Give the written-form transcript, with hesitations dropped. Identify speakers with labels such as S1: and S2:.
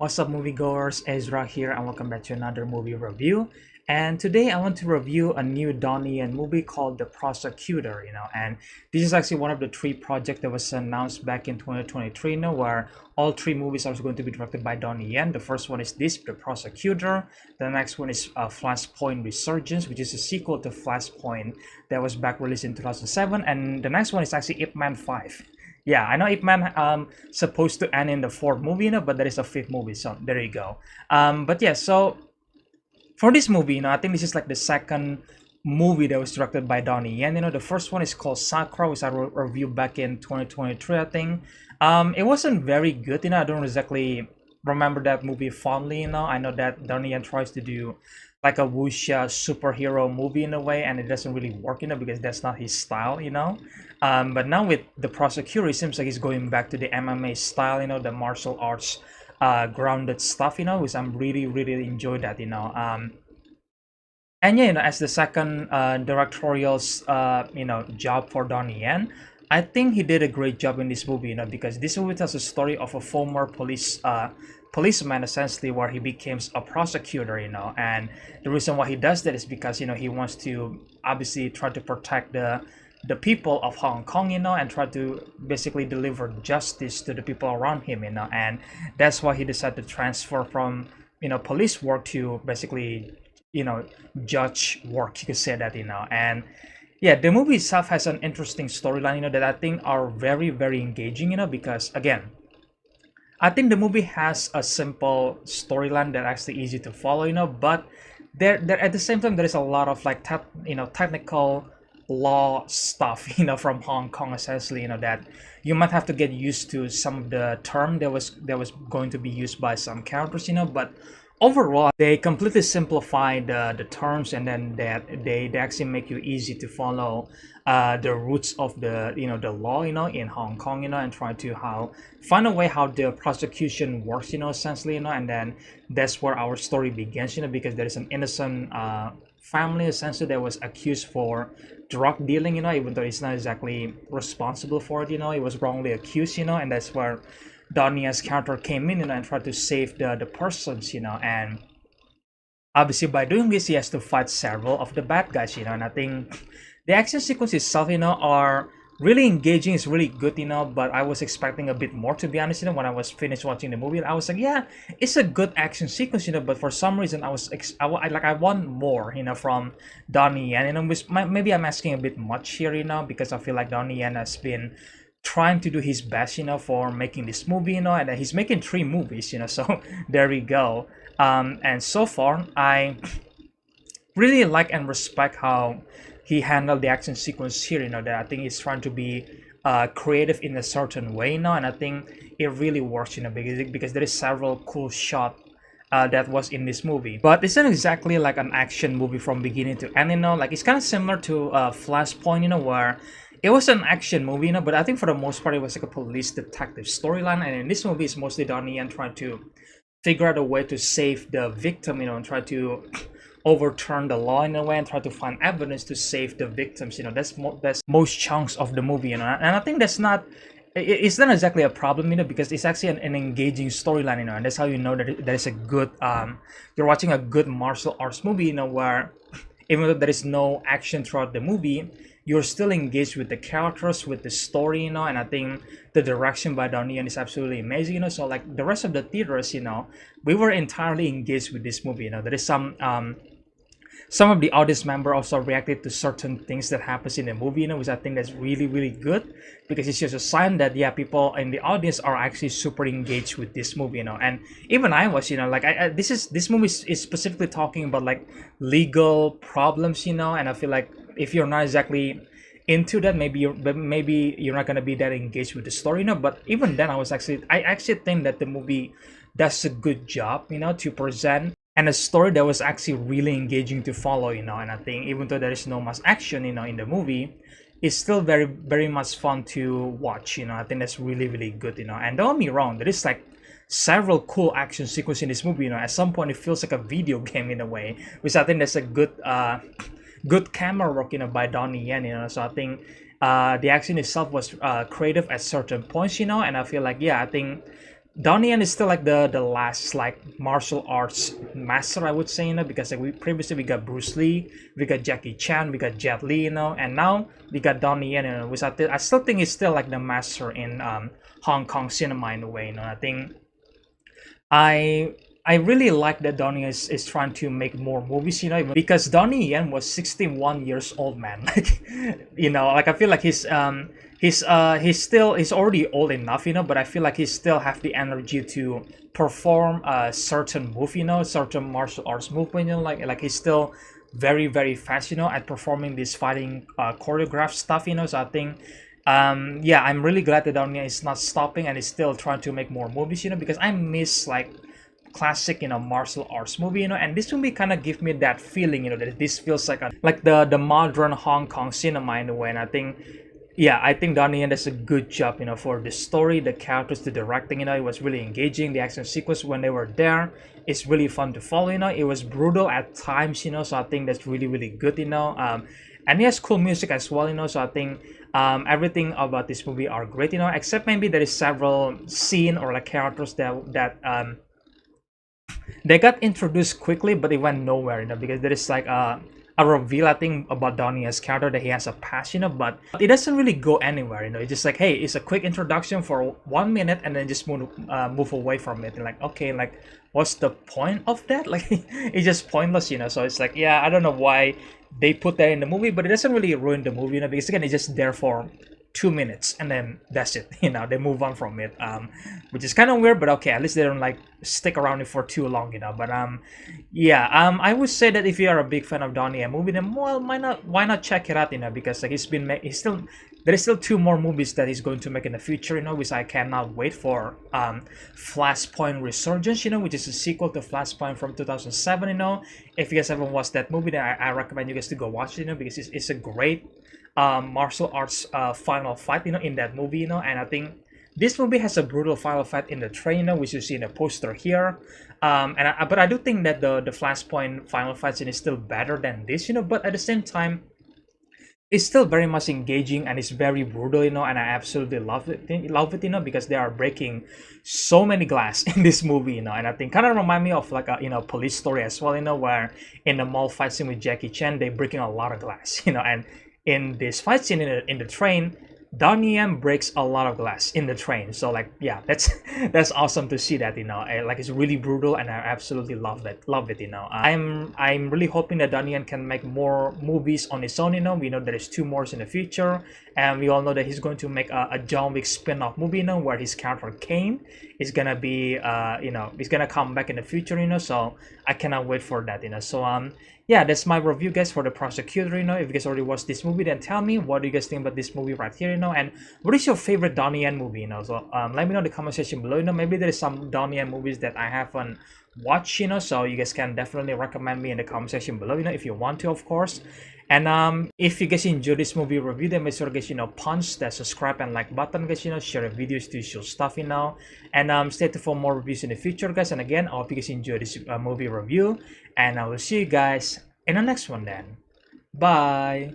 S1: What's up, moviegoers? Ezra here, and welcome back to another movie review. And today I want to review a new donnieyen movie called The Prosecutor. And this is actually one of the three projects that was announced back in 2023. Where all three movies are going to be directed by donnieyen. The first one is this, The Prosecutor. The next one is Flashpoint Resurgence, which is a sequel to Flashpoint that was back released in 2007. And the next one is actually Ip Man 5. Yeah, I know Ip Man supposed to end in the fourth movie, but there is a fifth movie, so there you go. But yeah, so for this movie, I think this is like the second movie that was directed by donnieyen. The first one is called Sakura, which I reviewed back in 2023, I think. It wasn't very good, I don't exactly remember that movie fondly, I know that donnieyen tries to do like a wuxia superhero movie in a way, and it doesn't really work, because that's not his style, but now with the prosecutor, it seems like he's going back to the MMA style, the martial arts grounded stuff, which I'm really enjoy that, and yeah, as the second directorial job for donnieyen, I think he did a great job in this movie, because this movie tells a story of a former policeman, essentially, where he becomes a prosecutor, and the reason why he does that is because he wants to obviously try to protect the people of Hong Kong, and try to basically deliver justice to the people around him, and that's why he decided to transfer from police work to basically judge work, you could say that, and yeah, the movie itself has an interesting storyline, that I think are very engaging, because again, I think the movie has a simple storyline that actually easy to follow, but there at the same time there is a lot of like technical law stuff, from Hong Kong, essentially, that you might have to get used to some of the term that was going to be used by some characters, but overall they completely simplify the terms, and then that they actually make you easy to follow the roots of the law, in Hong Kong, and try to find a way how the prosecution works, essentially, and then that's where our story begins, because there is an innocent family, essentially, that was accused for drug dealing, even though it's not exactly responsible for it, it was wrongly accused, and that's where donnieyen's character came in, and tried to save the persons, and obviously by doing this he has to fight several of the bad guys, and I think the action sequence itself, are really engaging. It's really good, but I was expecting a bit more, to be honest, when I was finished watching the movie. I was like, yeah, it's a good action sequence, but for some reason I want more, from donnieyen, which maybe I'm asking a bit much here, because I feel like donnieyen has been trying to do his best, for making this movie, and he's making three movies, so there we go. And so far I really like and respect how he handled the action sequence here, that I think he's trying to be creative in a certain way now, and I think it really works, because there is several cool shots that was in this movie, but it's not exactly like an action movie from beginning to end, like it's kind of similar to Flashpoint, where it was an action movie, but I think for the most part it was like a police detective storyline, and in this movie it's mostly donnieyen trying to figure out a way to save the victim, and try to overturn the law in a way, and try to find evidence to save the victims. That's most chunks of the movie, and I think that's not it's not exactly a problem, because it's actually an engaging storyline, and that's how you know that that is a good you're watching a good martial arts movie, where even though there is no action throughout the movie, you're still engaged with the characters, with the story, and I think the direction by donnieyen is absolutely amazing, so like the rest of the theaters, we were entirely engaged with this movie. There is some of the audience member also reacted to certain things that happens in the movie, which I think that's really good, because it's just a sign that, yeah, people in the audience are actually super engaged with this movie, and even I was, like this movie is specifically talking about like legal problems, and I feel like if you're not exactly into that, maybe you're not gonna be that engaged with the story, but even then I actually think that the movie does a good job, to present, and a story that was actually really engaging to follow, and I think even though there is no much action, in the movie, it's still very much fun to watch, I think that's really good, and don't get me wrong, there is like several cool action sequences in this movie, at some point it feels like a video game in a way, which I think that's a good camera work, by donnieyen, so I think the action itself was creative at certain points, and I feel like, yeah, I think Donnie Yen is still like the last like martial arts master, I would say, because like we previously we got Bruce Lee, we got Jackie Chan, we got Jet Li, and now we got Donnie Yen, which I still think is still like the master in Hong Kong cinema in a way. I think I I really like that Donnie is trying to make more movies, because Donnie Yen was 61 years old, man. Like, like I feel like he's already old enough, but I feel like he still have the energy to perform a certain move, certain martial arts movement, like he's still very fast, at performing this fighting choreographed stuff, so I think yeah, I'm really glad that Donya is not stopping and is still trying to make more movies, because I miss like classic martial arts movie, and this movie kind of give me that feeling, that this feels like the modern Hong Kong cinema in a way. And I think, yeah, I think Donnie Yen does a good job, for the story, the characters, the directing, it was really engaging. The action sequence when they were there, it's really fun to follow, it was brutal at times, so I think that's really good, and he has cool music as well, so I think everything about this movie are great, except maybe there is several scene or like characters that they got introduced quickly, but they went nowhere, because there is like a reveal, I think, about Donnie's character, that he has a past, but it doesn't really go anywhere, It's just like, hey, it's a quick introduction for 1 minute, and then just move away from it. And like, okay, like, what's the point of that? Like, it's just pointless, So it's like, yeah, I don't know why they put that in the movie, but it doesn't really ruin the movie, because again, it's just there for 2 minutes, and then that's it. They move on from it, which is kind of weird, but okay, at least they don't like stick around it for too long, but yeah, I would say that if you are a big fan of Donnie Yen movie, then well, why not check it out, because like he's still there is still 2 more movies that he's going to make in the future, which I cannot wait for. Flashpoint Resurgence, which is a sequel to Flashpoint from 2007. If you guys haven't watched that movie, then I recommend you guys to go watch it, because it's a great martial arts final fight, in that movie, and I think this movie has a brutal final fight in the train, which you see in the poster here. But I do think that the Flashpoint final fight scene is still better than this, but at the same time, it's still very much engaging and it's very brutal, and I absolutely love it, because they are breaking so many glass in this movie, and I think kind of remind me of like a police story as well, where in the mall fight scene with Jackie Chan, they breaking a lot of glass, and in this fight scene in the train, Donnie Yen breaks a lot of glass in the train. So like, yeah, that's awesome to see that, like it's really brutal, and I absolutely love it, I'm really hoping that Donnie Yen can make more movies on his own, we know there is 2 more in the future, and we all know that he's going to make a John Wick spin-off movie, where his character Kane is gonna be he's gonna come back in the future, so I cannot wait for that, so yeah, that's my review, guys, for The Prosecutor. If you guys already watched this movie, then tell me what do you guys think about this movie right here, and what is your favorite Donnie Yen movie, so let me know in the comment section below, maybe there is some Donnie Yen movies that I haven't watched, so you guys can definitely recommend me in the comment section below, if you want to, of course. And if you guys enjoyed this movie review, then make sure guys, punch that subscribe and like button, guys, share the videos to show stuff, and stay tuned for more reviews in the future, guys. And again, I hope you guys enjoyed this movie review, and I will see you guys in the next one then. Bye.